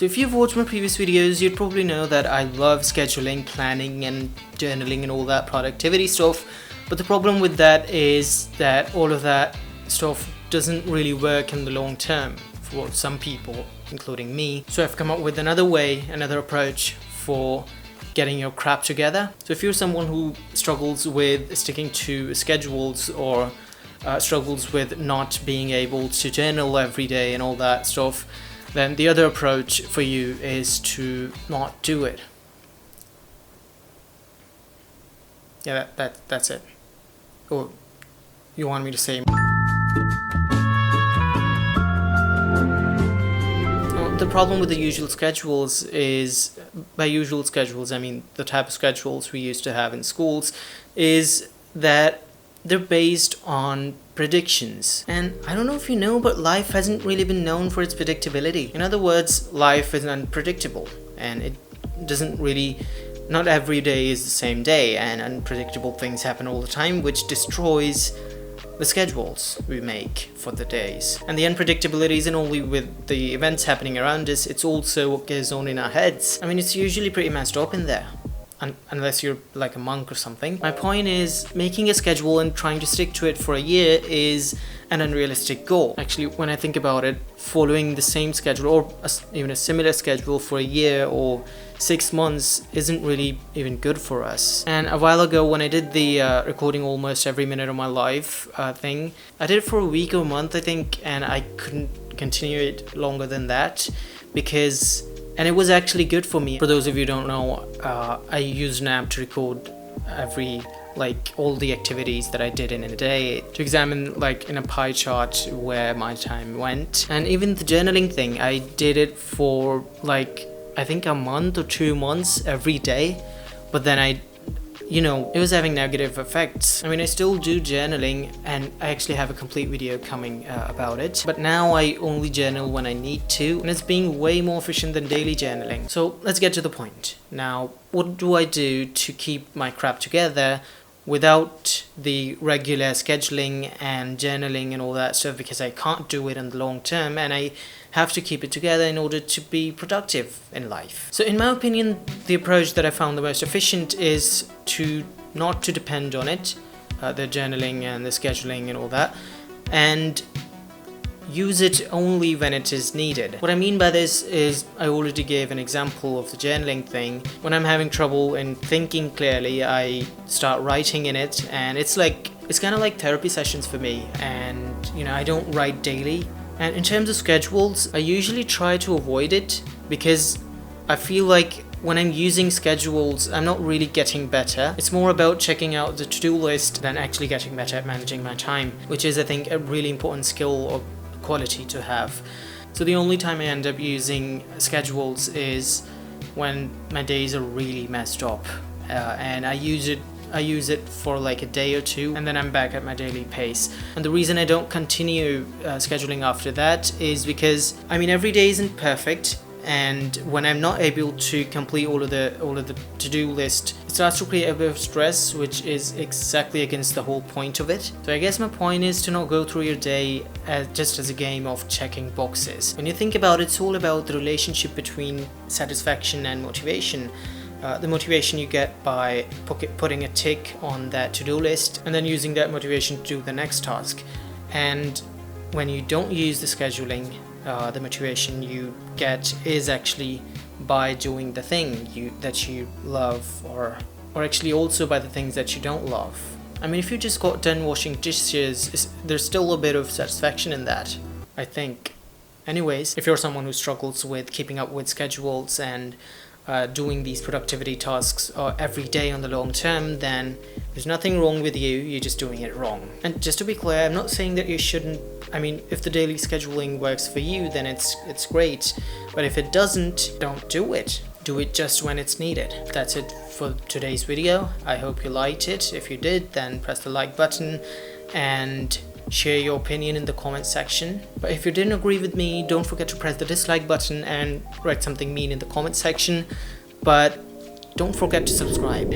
So if you've watched my previous videos, you'd probably know that I love scheduling, planning and journaling and all that productivity stuff. But the problem with that is that all of that stuff doesn't really work in the long term for some people, including me. So I've come up with another way, another approach for getting your crap together. So if you're someone who struggles with sticking to schedules or struggles with not being able to journal every day and all that stuff, then the other approach for you is to not do it. Yeah, that's it. Or you want me to say? The problem with the usual schedules is, by usual schedules I mean the type of schedules we used to have in schools, is that they're based on predictions. And I don't know if you know, but life hasn't really been known for its predictability. In other words, life is unpredictable, and it doesn't really, not every day is the same day, and unpredictable things happen all the time, which destroys the schedules we make for the days. And the unpredictability isn't only with the events happening around us, it's also what goes on in our heads. I mean, it's usually pretty messed up in there. Unless you're like a monk or something. My point is, making a schedule and trying to stick to it for a year is an unrealistic goal. Actually, when I think about it, following the same schedule or even a similar schedule for a year or 6 months isn't really even good for us. And a while ago, when I did the recording almost every minute of my life thing, I did it for a week or a month, I think, and I couldn't continue it longer than that because it was actually good for me. For those of you who don't know, I use an app to record all the activities that I did in a day, to examine in a pie chart where my time went. And even the journaling thing, I did it for I think a month or 2 months every day, but then it was having negative effects. I mean, I still do journaling, and I actually have a complete video coming about it. But now I only journal when I need to, and it's being way more efficient than daily journaling. So let's get to the point. Now, what do I do to keep my crap together without the regular scheduling and journaling and all that stuff, because I can't do it in the long term, and I have to keep it together in order to be productive in life. So in my opinion, the approach that I found the most efficient is to not to depend on it, the journaling and the scheduling and all that, and use it only when it is needed. What I mean by this is, I already gave an example of the journaling thing. When I'm having trouble in thinking clearly, I start writing in it, and it's kind of like therapy sessions for me. And I don't write daily. And in terms of schedules, I usually try to avoid it because I feel like when I'm using schedules, I'm not really getting better. It's more about checking out the to-do list than actually getting better at managing my time, which is, I think, a really important skill or quality to have. So the only time I end up using schedules is when my days are really messed up, and I use it for a day or two, and then I'm back at my daily pace. And the reason I don't continue scheduling after that is because every day isn't perfect, and when I'm not able to complete all of the to-do list, it starts to create a bit of stress, which is exactly against the whole point of it. So I guess my point is to not go through your day just as a game of checking boxes. When you think about it, it's all about the relationship between satisfaction and motivation. The motivation you get by putting a tick on that to-do list and then using that motivation to do the next task. And when you don't use the scheduling, the motivation you get is actually by doing the thing that you love, or actually also by the things that you don't love. If you just got done washing dishes, there's still a bit of satisfaction in that, I think. Anyways, if you're someone who struggles with keeping up with schedules and doing these productivity tasks every day on the long term, then there's nothing wrong with you, you're just doing it wrong. And just to be clear, I'm not saying that you shouldn't, if the daily scheduling works for you, then it's great, but if it doesn't, don't do it. Do it just when it's needed. That's it for today's video. I hope you liked it. If you did, then press the like button and share your opinion in the comment section. But if you didn't agree with me, don't forget to press the dislike button and write something mean in the comment section. But don't forget to subscribe.